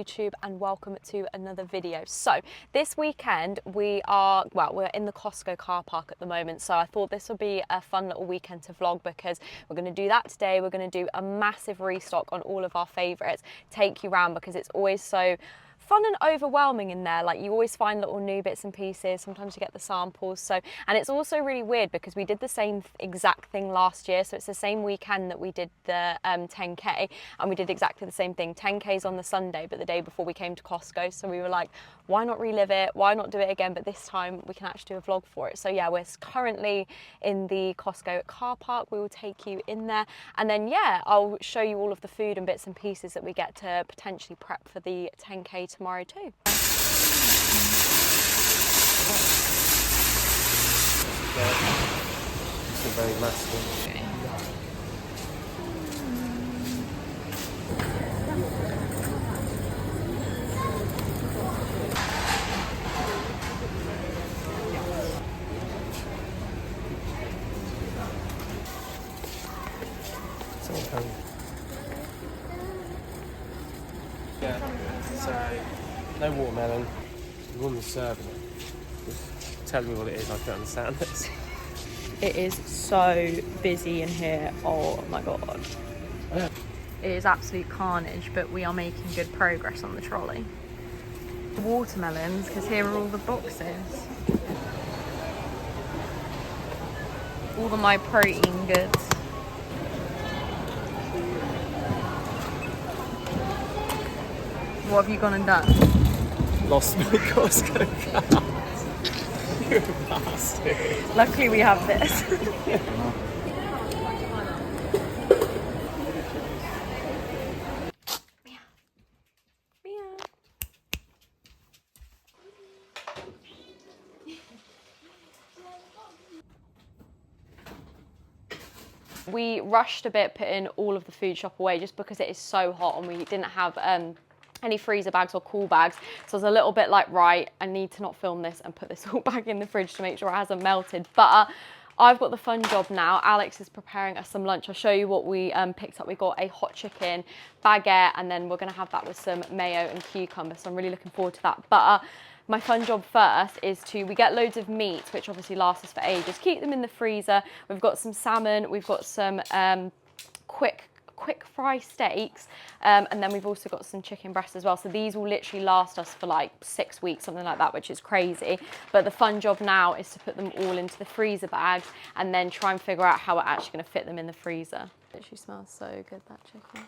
YouTube and welcome to another video. So this weekend we're in the Costco car park at the moment, so I thought this would be a fun little weekend to vlog because we're going to do that today. We're going to do a massive restock on all of our favourites, take you around because it's always so fun and overwhelming in there. Like, you always find little new bits and pieces, sometimes you get the samples. So, and it's also really weird because we did the same exact thing last year, so it's the same weekend that we did the 10k, and we did exactly the same thing. 10k's on the Sunday, but the day before we came to Costco, so we were like, why not relive it, why not do it again, but this time we can actually do a vlog for it. So yeah, we're currently in the Costco car park. We will take you in there, and then yeah, I'll show you all of the food and bits and pieces that we get to potentially prep for the 10k tomorrow too. It's a very massive. Okay. Yeah, so no watermelon. The woman's serving it. Just tell me what it is, I can understand this. It is so busy in here, oh my god. It is absolute carnage, but we are making good progress on the trolley. Watermelons, because here are all the boxes. All of my protein goods. What have you gone and done? Lost my Costco card. You bastard. Luckily we have this. We rushed a bit putting all of the food shop away just because it is so hot and we didn't have any freezer bags or cool bags. So I was a little bit like, right, I need to not film this and put this all back in the fridge to make sure it hasn't melted. But I've got the fun job now. Alex is preparing us some lunch. I'll show you what we picked up. We got a hot chicken baguette, and then we're gonna have that with some mayo and cucumber. So I'm really looking forward to that. But my fun job first is we get loads of meat, which obviously lasts us for ages. Keep them in the freezer. We've got some salmon, we've got some quick fry steaks, and then we've also got some chicken breasts as well. So these will literally last us for like 6 weeks, something like that, which is crazy. But the fun job now is to put them all into the freezer bags and then try and figure out how we're actually going to fit them in the freezer. It literally smells so good, that chicken.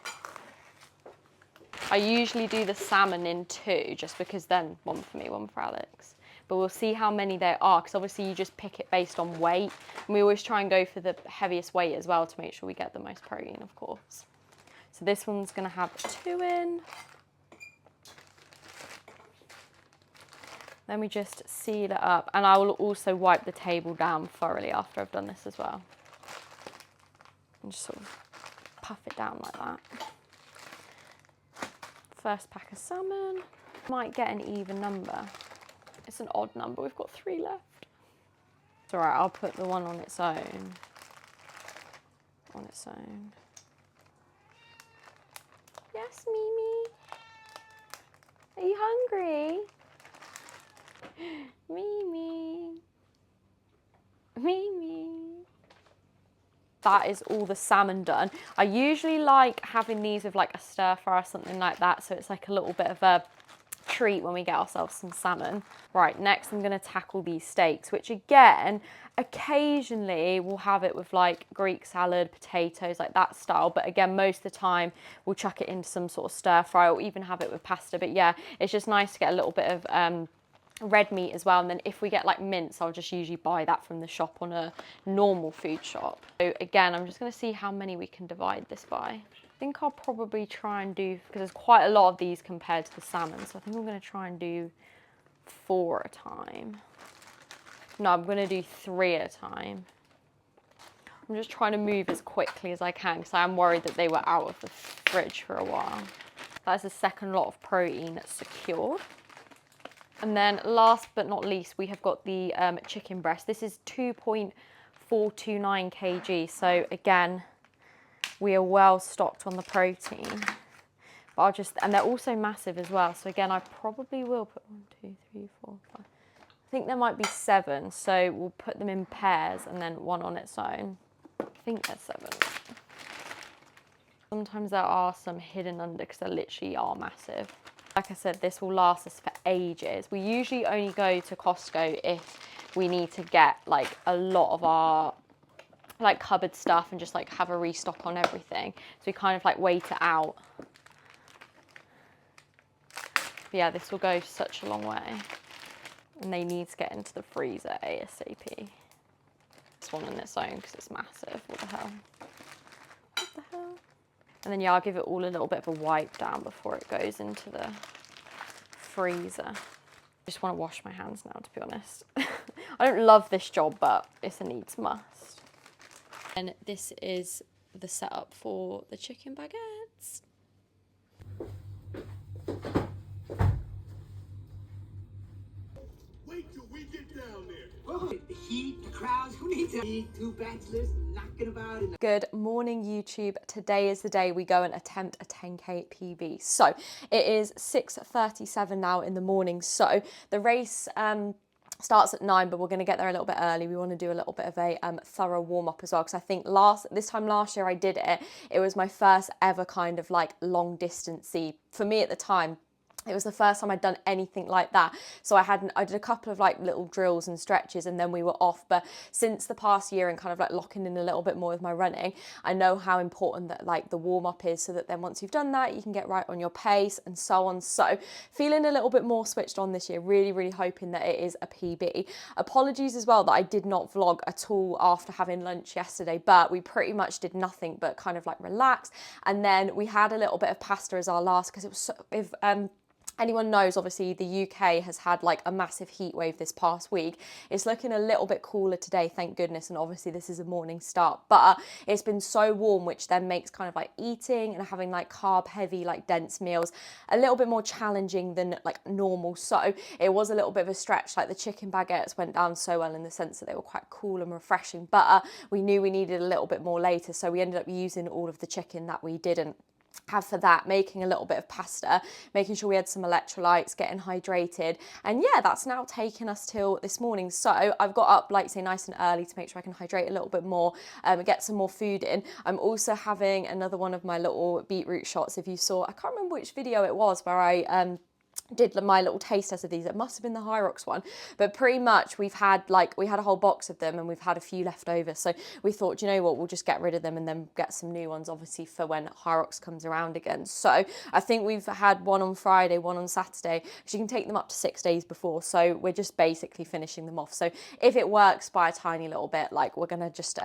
I usually do the salmon in 2, just because then one for me, one for Alex. But we'll see how many there are, because obviously you just pick it based on weight. And we always try and go for the heaviest weight as well to make sure we get the most protein, of course. So this one's going to have 2 in. Then we just seal it up. And I will also wipe the table down thoroughly after I've done this as well. And just sort of puff it down like that. First pack of salmon. Might get an even number. It's an odd number, we've got 3 left. It's alright, I'll put the one on its own. On its own. Yes, Mimi? Are you hungry? Mimi. Mimi. That is all the salmon done. I usually like having these with like a stir fry or something like that, so it's like a little bit of a treat when we get ourselves some salmon. Right, next I'm gonna tackle these steaks, which again, occasionally we'll have it with like Greek salad, potatoes, like that style. But again, most of the time we'll chuck it into some sort of stir fry or even have it with pasta. But yeah, it's just nice to get a little bit of red meat as well. And then if we get like mince, I'll just usually buy that from the shop on a normal food shop. So again, I'm just gonna see how many we can divide this by. I think I'll probably try and do, because there's quite a lot of these compared to the salmon, so I think I'm going to try and do 4 at a time. No, I'm going to do 3 at a time. I'm just trying to move as quickly as I can because I am worried that they were out of the fridge for a while. That's the second lot of protein secured. And then last but not least, we have got the chicken breast. This is 2.429 kg, so again, we are well stocked on the protein. But I'll just, and they're also massive as well. So again, I probably will put 1, 2, 3, 4, 5. I think there might be 7. So we'll put them in pairs and then one on its own. I think there's 7. Sometimes there are some hidden under because they literally are massive. Like I said, this will last us for ages. We usually only go to Costco if we need to get like a lot of our like cupboard stuff and just like have a restock on everything. So we kind of like wait it out. But yeah, this will go such a long way. And they need to get into the freezer ASAP. This one on its own because it's massive. What the hell? What the hell? And then yeah, I'll give it all a little bit of a wipe down before it goes into the freezer. I just want to wash my hands now, to be honest. I don't love this job, but it's a needs must. And this is the setup for the chicken baguettes. Wait till we get down there. Oh, the heat, the crowds, who needs that? Two bachelors knocking about. Good morning, YouTube. Today is the day we go and attempt a 10K PB. So it is 6:37 now in the morning. So the race starts at 9, but we're going to get there a little bit early. We want to do a little bit of a thorough warm up as well, because I think this time last year I did it. It was my first ever kind of like long distance-y. For me at the time, it was the first time I'd done anything like that. So I did a couple of like little drills and stretches and then we were off. But since the past year and kind of like locking in a little bit more with my running, I know how important that like the warm up is, so that then once you've done that, you can get right on your pace and so on. So feeling a little bit more switched on this year, really, really hoping that it is a PB. Apologies as well that I did not vlog at all after having lunch yesterday, but we pretty much did nothing but kind of like relax. And then we had a little bit of pasta as our last, because it was so, if anyone knows, obviously the UK has had like a massive heat wave this past week. It's looking a little bit cooler today, thank goodness, and obviously this is a morning start, but it's been so warm, which then makes kind of like eating and having like carb heavy, like dense meals a little bit more challenging than like normal. So it was a little bit of a stretch. Like the chicken baguettes went down so well in the sense that they were quite cool and refreshing, but we knew we needed a little bit more later, so we ended up using all of the chicken that we didn't have for that, making a little bit of pasta, making sure we had some electrolytes, getting hydrated. And yeah, that's now taken us till this morning. So I've got up, like say, nice and early to make sure I can hydrate a little bit more, get some more food in. I'm also having another one of my little beetroot shots. If you saw, I can't remember which video it was where I did my little taste test of these. It must have been the Hyrox one, but pretty much we had a whole box of them and we've had a few left over, so we thought, you know what, we'll just get rid of them and then get some new ones, obviously, for when Hyrox comes around again. So I think we've had one on Friday, one on Saturday, because you can take them up to 6 days before, so we're just basically finishing them off. So if it works by a tiny little bit, like, we're gonna just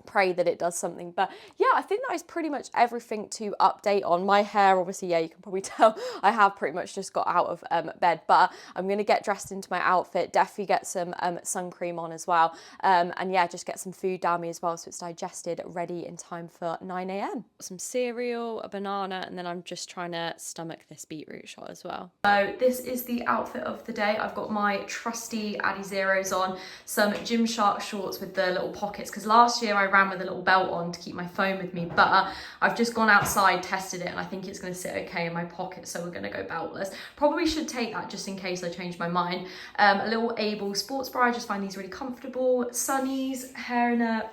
pray that it does something. But yeah, I think that is pretty much everything to update on. My hair, obviously, yeah, you can probably tell I have pretty much just got out of bed, but I'm going to get dressed into my outfit, definitely get some sun cream on as well, and yeah, just get some food down me as well so it's digested, ready in time for 9 a.m. Some cereal, a banana, and then I'm just trying to stomach this beetroot shot as well. So this is the outfit of the day. I've got my trusty Addy Zeros on, some Gymshark shorts with the little pockets, because last year I ran with a little belt on to keep my phone with me, but I've just gone outside, tested it, and I think it's going to sit okay in my pocket, so we're going to go beltless. Probably should take that just in case I change my mind. A little Able sports bra, I just find these really comfortable. Sunnies, hair in a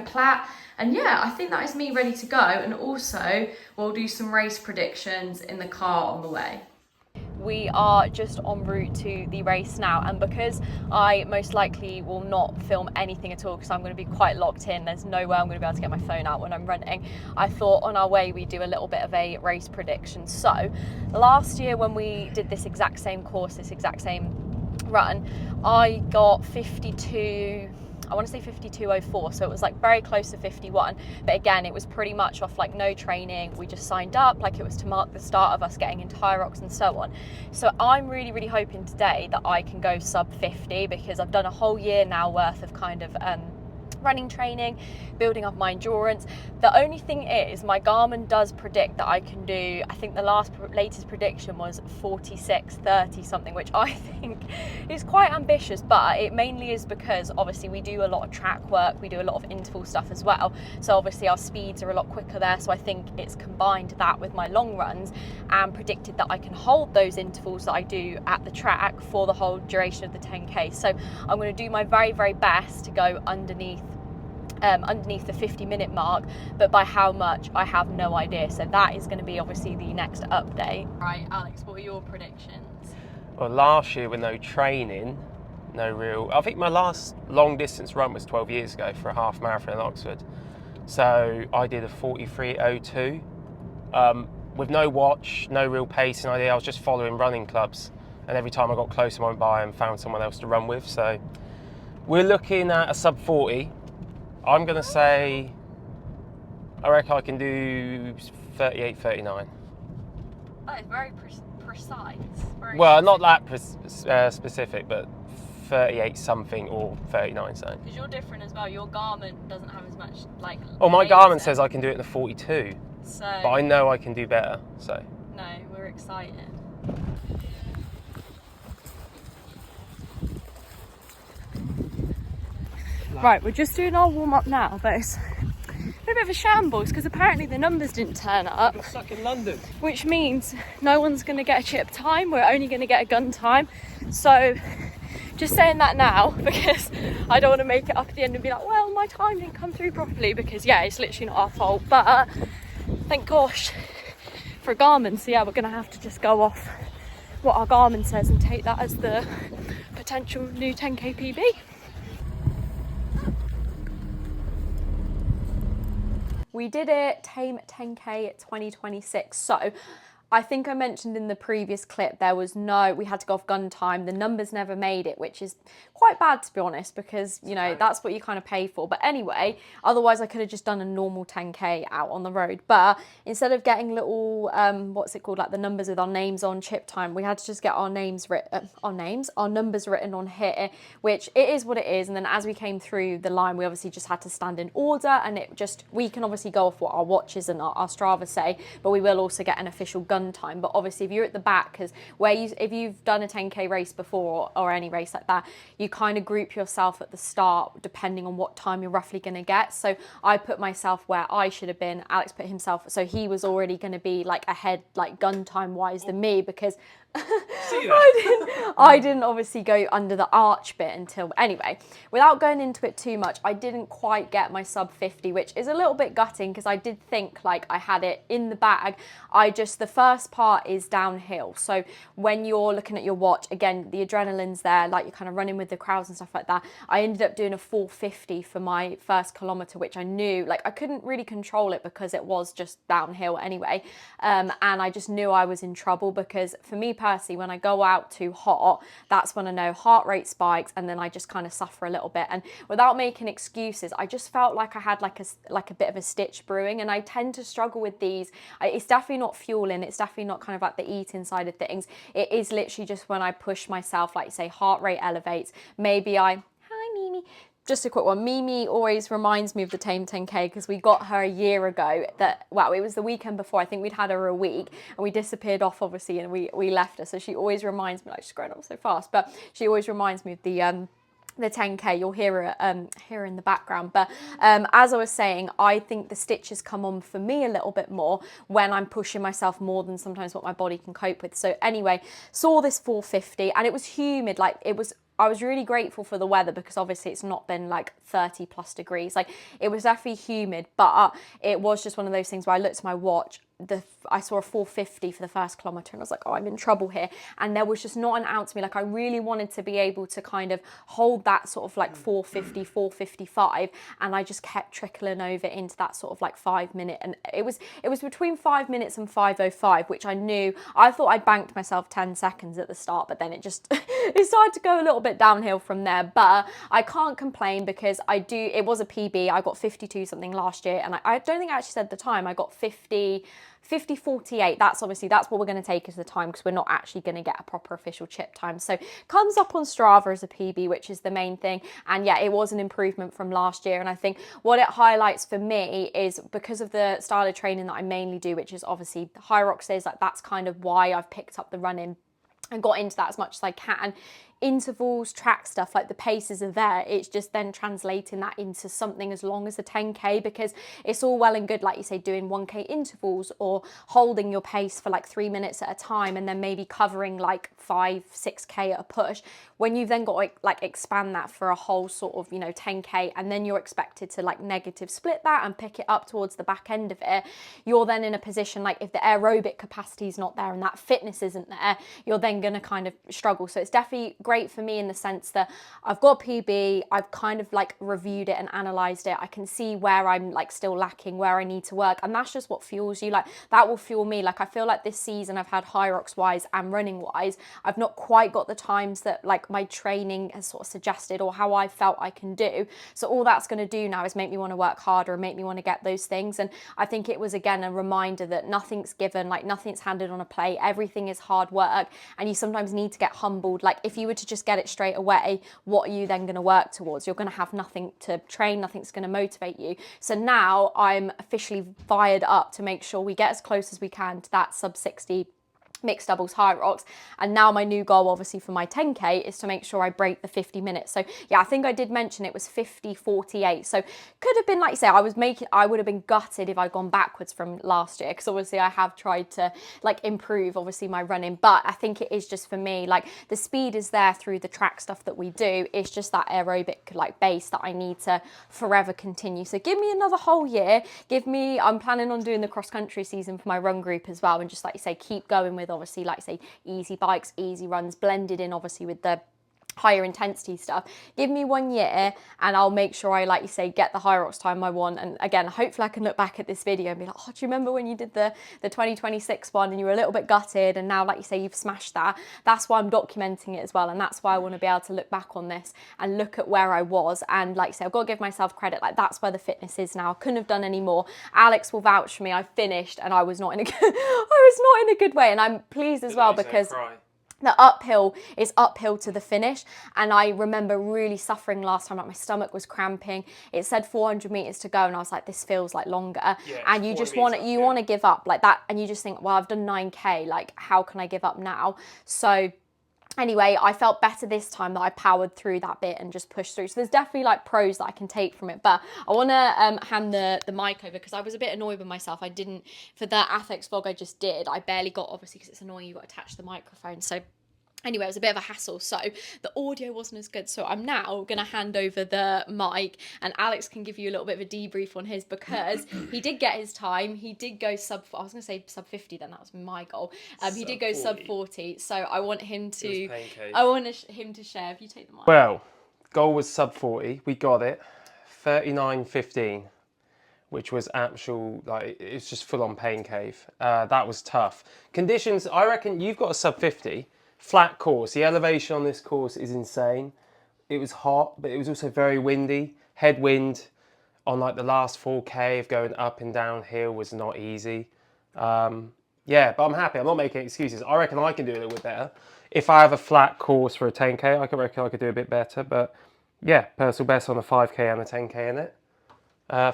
plait, and yeah, I think that is me ready to go. And also we'll do some race predictions in the car on the way. We are just en route to the race now, and because I most likely will not film anything at all because I'm going to be quite locked in, there's no way I'm going to be able to get my phone out when I'm running, I thought on our way we'd do a little bit of a race prediction. So last year when we did this exact same course, this exact same run, I got 52, I want to say 52.04, so it was like very close to 51, but again, it was pretty much off like no training. We just signed up, like it was to mark the start of us getting into Hyrox and so on. So I'm really, really hoping today that I can go sub 50, because I've done a whole year now worth of kind of running training, building up my endurance. The only thing is my Garmin does predict that I can do, I think the latest prediction was 46:30 something, which I think is quite ambitious, but it mainly is because obviously we do a lot of track work, we do a lot of interval stuff as well, so obviously our speeds are a lot quicker there, so I think it's combined that with my long runs and predicted that I can hold those intervals that I do at the track for the whole duration of the 10k. So I'm going to do my very, very best to go underneath the 50-minute mark, but by how much I have no idea, so that is going to be obviously the next update. Right, Alex, what are your predictions? Well, last year with no training, no real, I think my last long distance run was 12 years ago for a half marathon in Oxford, so I did a 43:02 with no watch, no real pacing idea. I was just following running clubs, and every time I got closer I went by and found someone else to run with. So we're looking at a sub 40. I'm going to say, I reckon I can do 38:39. That is very precise. Very Well, not that specific, but 38 something or 39 something. Because you're different as well. Your Garmin doesn't have as much like. Oh, my Garmin says I can do it in the 42, so, but I know I can do better. So. No, we're excited. Right, we're just doing our warm up now, but it's a bit of a shambles because apparently the numbers didn't turn up. We're stuck in London. Which means no one's going to get a chip time, we're only going to get a gun time. So just saying that now because I don't want to make it up at the end and be like, well, my time didn't come through properly, because yeah, it's literally not our fault, but thank gosh for a Garmin. So yeah, we're going to have to just go off what our Garmin says and take that as the potential new 10k PB. We did it, Tame 10k 2026. So I think I mentioned in the previous clip we had to go off gun time. The numbers never made it, which is quite bad to be honest, because you know that's what you kind of pay for. But anyway, otherwise I could have just done a normal 10k out on the road. But instead of getting little what's it called, like the numbers with our names on chip time, we had to just get our numbers written on here, which it is what it is. And then as we came through the line, we obviously just had to stand in order, and we can obviously go off what our watches and our Strava say, but we will also get an official gun time. But obviously if you're at the back, because if you've done a 10k race before or any race like that, you kind of group yourself at the start depending on what time you're roughly going to get. So I put myself where I should have been, Alex put himself, so he was already going to be like ahead, like gun time wise, than me, because I didn't obviously go under the arch bit until, anyway, without going into it too much, I didn't quite get my sub 50, which is a little bit gutting because I did think like I had it in the bag. The first part is downhill. So when you're looking at your watch, again, the adrenaline's there, like you're kind of running with the crowds and stuff like that. I ended up doing a 4:50 for my first kilometre, which I knew, like I couldn't really control it because it was just downhill anyway. And I just knew I was in trouble because for me personally, when I go out too hot, that's when I know heart rate spikes and then I just kind of suffer a little bit. And without making excuses, I just felt like I had like a bit of a stitch brewing, and I tend to struggle with these. It's definitely not fueling, it's definitely not kind of like the eating side of things. It is literally just when I push myself, like say heart rate elevates, hi Mimi. Just a quick one. Mimi always reminds me of the Tame 10K because we got her a year ago. It was the weekend before. I think we'd had her a week and we disappeared off, obviously, and we left her. So she always reminds me, like she's growing up so fast, but she always reminds me of the 10k. You'll hear her in the background. But as I was saying, I think the stitches come on for me a little bit more when I'm pushing myself more than sometimes what my body can cope with. So anyway, saw this 4:50 and it was humid. I was really grateful for the weather because obviously it's not been like 30 plus degrees. Like it was definitely humid, but it was just one of those things where I looked at my watch, I saw a 4:50 for the first kilometre and I was like, oh, I'm in trouble here. And there was just not an ounce of me. Like I really wanted to be able to kind of hold that sort of like 4:50, 4:55, and I just kept trickling over into that sort of like 5 minute. And it was between 5 minutes and 5:05, which I thought I banked myself 10 seconds at the start, but then it just it started to go a little bit downhill from there. But I can't complain because it was a PB. I got 52 something last year, and I don't think I actually said the time. I got 50. 50:48, that's what we're going to take as the time, because we're not actually going to get a proper official chip time. So comes up on Strava as a PB, which is the main thing. And yeah, it was an improvement from last year. And I think what it highlights for me is, because of the style of training that I mainly do, which is obviously high rocks days, like that's kind of why I've picked up the running and got into that as much as I can. Intervals, track stuff, like the paces are there. It's just then translating that into something as long as a 10K, because it's all well and good, like you say, doing 1K intervals or holding your pace for like 3 minutes at a time and then maybe covering like 5-6K at a push. When you've then got to like expand that for a whole sort of, 10K, and then you're expected to like negative split that and pick it up towards the back end of it, you're then in a position, like if the aerobic capacity is not there and that fitness isn't there, you're then going to kind of struggle. So it's definitely great for me in the sense that I've got PB, I've kind of like reviewed it and analysed it. I can see where I'm like still lacking, where I need to work, and that's just what fuels you. Like that will fuel me. Like I feel like this season I've had high rocks wise and running wise, I've not quite got the times that like my training has sort of suggested or how I felt I can do. So all that's going to do now is make me want to work harder and make me want to get those things. And I think it was again a reminder that nothing's given, like nothing's handed on a plate, everything is hard work, and you sometimes need to get humbled. Like if you were to just get it straight away, what are you then going to work towards? You're going to have nothing to train, nothing's going to motivate you. So now I'm officially fired up to make sure we get as close as we can to that sub 60 mixed doubles high rocks. And now my new goal obviously for my 10K is to make sure I break the 50 minutes. So yeah, I think I did mention it was 50:48, so could have been, like you say, I would have been gutted if I'd gone backwards from last year, because obviously I have tried to like improve obviously my running, but I think it is just for me, like the speed is there through the track stuff that we do. It's just that aerobic like base that I need to forever continue. So give me another whole year, I'm planning on doing the cross country season for my run group as well, and just like you say, keep going with obviously like say easy bikes, easy runs, blended in obviously with the higher intensity stuff. Give me 1 year and I'll make sure I, like you say, get the high rocks time I want. And again, hopefully I can look back at this video and be like, oh, do you remember when you did the 2026 one and you were a little bit gutted, and now, like you say, you've smashed that. That's why I'm documenting it as well, and that's why I want to be able to look back on this and look at where I was. And like I say, I've got to give myself credit, like that's where the fitness is now. I couldn't have done any more. Alex will vouch for me, I finished and I was not in a good, I was not in a good way, and I'm pleased as well because the uphill is uphill to the finish. And I remember really suffering last time, like my stomach was cramping. It said 400 meters to go and I was like, this feels like longer. Yeah, and you just want to give up like that, and you just think, well, I've done 9K, like how can I give up now? So anyway, I felt better this time that I powered through that bit and just pushed through. So there's definitely like pros that I can take from it. But I want to hand the mic over, because I was a bit annoyed with myself. I didn't, for the Athex vlog I just did, I barely got, obviously because it's annoying, you've got to attach the microphone. So anyway, it was a bit of a hassle, so the audio wasn't as good. So I'm now going to hand over the mic, and Alex can give you a little bit of a debrief on his, because he did get his time. He did go I was going to say sub 50 then, that was my goal. He did go sub 40, so I want him to him to share. If you take the mic. Well, goal was sub 40, we got it. 39:15, which was actual, like, it's just full on pain cave. That was tough. Conditions, I reckon you've got a sub 50. Flat course. The elevation on this course is insane. It was hot, but it was also very windy. Headwind on like the last 4K of going up and down hill was not easy. Yeah, but I'm happy. I'm not making excuses. I reckon I can do a little bit better. If I have a flat course for a 10K, I reckon I could do a bit better. But yeah, personal best on a 5K and a 10K in it.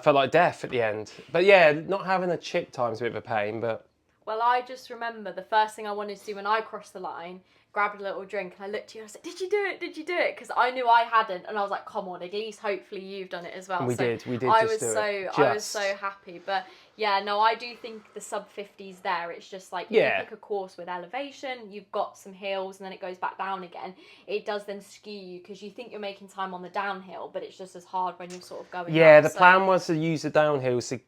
Felt like death at the end. But yeah, not having a chip time's a bit of a pain, but... Well, I just remember the first thing I wanted to do when I crossed the line, grabbed a little drink, and I looked at you and I said, did you do it? Did you do it? Because I knew I hadn't, and I was like, come on, at least hopefully you've done it as well. We did I was so happy. But yeah, no, I do think the sub 50's there. It's just like, if you pick a course with elevation, you've got some hills, and then it goes back down again. It does then skew you, because you think you're making time on the downhill, but it's just as hard when you're sort of going up. The plan was to use the downhills to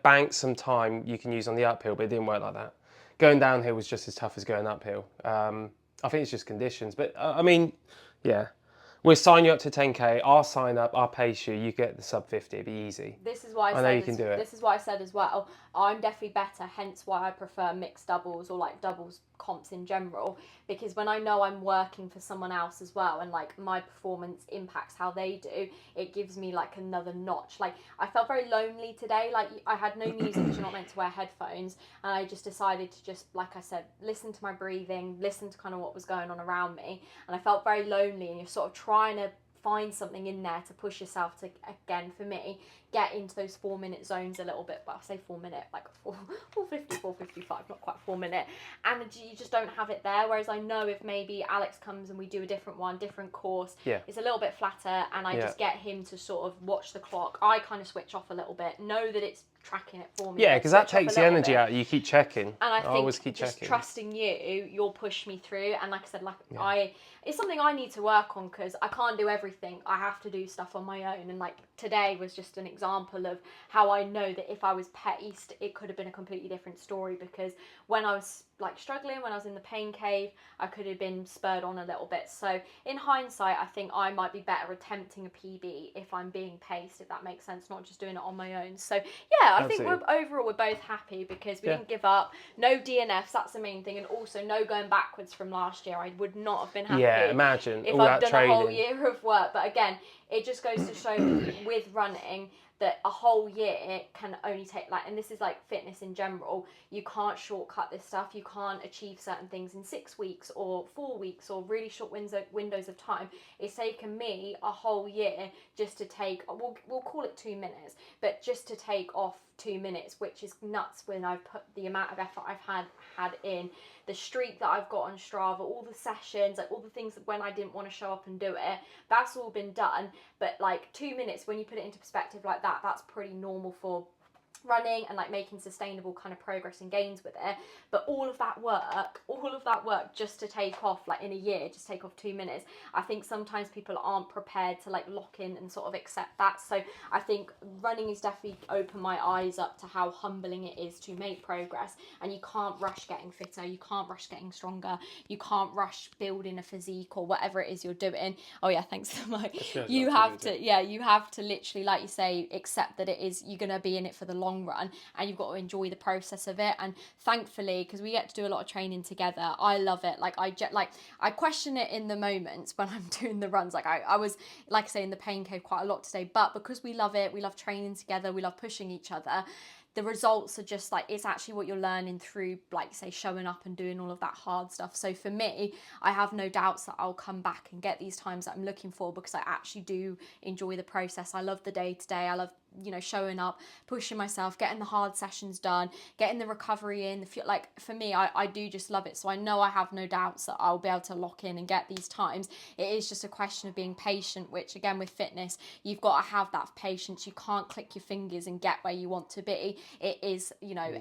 bank some time you can use on the uphill, but it didn't work like that. Going downhill was just as tough as going uphill. I think it's just conditions, but I mean, yeah, We'll sign you up to 10K. I'll sign up. I'll pace you. You get the sub 50. It'll be easy. This is why I know you can do it. This is why I said as well, I'm definitely better, hence why I prefer mixed doubles or like doubles comps in general, because when I know I'm working for someone else as well and like my performance impacts how they do, it gives me like another notch. Like I felt very lonely today, like I had no music because you're not meant to wear headphones, and I just decided to just, like I said, listen to my breathing, listen to kind of what was going on around me, and I felt very lonely, and you're sort of trying to find something in there to push yourself to, again, for me, get into those 4-minute zones a little bit. But I'll say 4-minute, like 4:50, 4:55, not quite 4-minute, and you just don't have it there. Whereas I know if maybe Alex comes and we do a different one, different course, it's a little bit flatter, and I just get him to sort of watch the clock. I kind of switch off a little bit, know that it's tracking it for me. Yeah, because that takes the energy out. You keep checking. And I think always keep just checking. trusting you'll push me through. And like I said, it's something I need to work on, because I can't do everything. I have to do stuff on my own. And like today was just an example of how I know that if I was paced, it could have been a completely different story, because when I was like struggling, when I was in the pain cave, I could have been spurred on a little bit. So in hindsight, I think I might be better attempting a PB if I'm being paced, if that makes sense, not just doing it on my own. So yeah, I think we're both happy, because we didn't give up. No DNFs, that's the main thing, and also no going backwards from last year. I would not have been happy. Yeah, imagine if all I've that done training. a whole year of work. But again, it just goes to show with running that a whole year can only take, like, and this is like fitness in general, you can't shortcut this stuff. You can't achieve certain things in 6 weeks or 4 weeks or really short windows of time. It's taken me a whole year just to take, we'll call it 2 minutes, but just to take off 2 minutes, which is nuts when I've put the amount of effort I've had in, the streak that I've got on Strava, all the sessions, like all the things that when I didn't want to show up and do it, that's all been done. But like 2 minutes, when you put it into perspective like that, that's pretty normal for running and like making sustainable kind of progress and gains with it. But all of that work just to take off, like in a year, just take off 2 minutes, I think sometimes people aren't prepared to like lock in and sort of accept that. So I think running has definitely opened my eyes up to how humbling it is to make progress, and you can't rush getting fitter, you can't rush getting stronger, you can't rush building a physique or whatever it is you're doing. Oh yeah, thanks so much. You have to literally, like you say, accept that it is, you're gonna be in it for the long run, and you've got to enjoy the process of it. And thankfully, because we get to do a lot of training together, I love it. Like I question it in the moments when I'm doing the runs. Like I was, like I say, in the pain cave quite a lot today, but because we love it, we love training together, we love pushing each other, the results are just like, it's actually what you're learning through, like say, showing up and doing all of that hard stuff. So for me, I have no doubts that I'll come back and get these times that I'm looking for, because I actually do enjoy the process. I love the day to day. I love, showing up, pushing myself, getting the hard sessions done, getting the recovery in. Like for me, I do just love it. So I know I have no doubts that I'll be able to lock in and get these times. It is just a question of being patient, which again with fitness, you've got to have that patience. You can't click your fingers and get where you want to be. It is,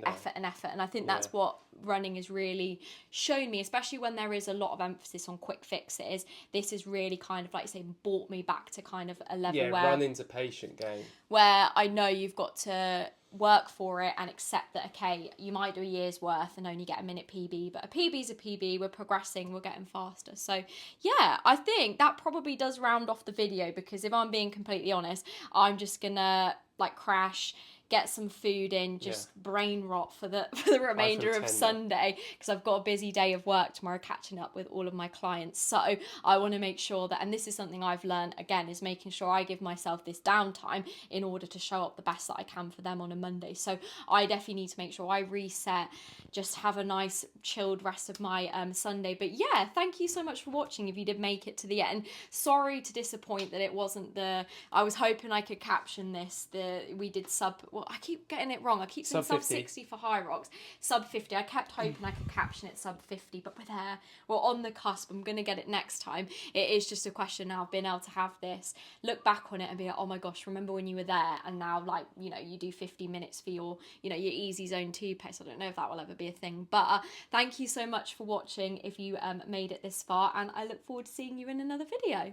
effort and effort. And I think that's what running has really shown me, especially when there is a lot of emphasis on quick fixes. This has really kind of, like you say, brought me back to kind of a level where running's a patient game, where I know you've got to work for it and accept that, okay, you might do a year's worth and only get a minute PB, but a PB's a PB, we're progressing, we're getting faster. So yeah, I think that probably does round off the video, because if I'm being completely honest, I'm just gonna like crash, get some food in, just brain rot for the remainder of Sunday, because I've got a busy day of work tomorrow catching up with all of my clients. So I want to make sure that, and this is something I've learned again, is making sure I give myself this downtime in order to show up the best that I can for them on a Monday. So I definitely need to make sure I reset, just have a nice chilled rest of my Sunday. But yeah, thank you so much for watching if you did make it to the end. Sorry to disappoint that it wasn't I was hoping I could caption this, we did I keep getting it wrong. I keep saying sub 60 for high rocks, sub 50. I kept hoping I could caption it sub 50, but we're on the cusp. I'm going to get it next time. It is just a question now of being able to have this, look back on it and be like, oh my gosh, remember when you were there? And now, like, you do 50 minutes for your, your easy zone 2 pace. I don't know if that will ever be a thing, but thank you so much for watching if you made it this far, and I look forward to seeing you in another video.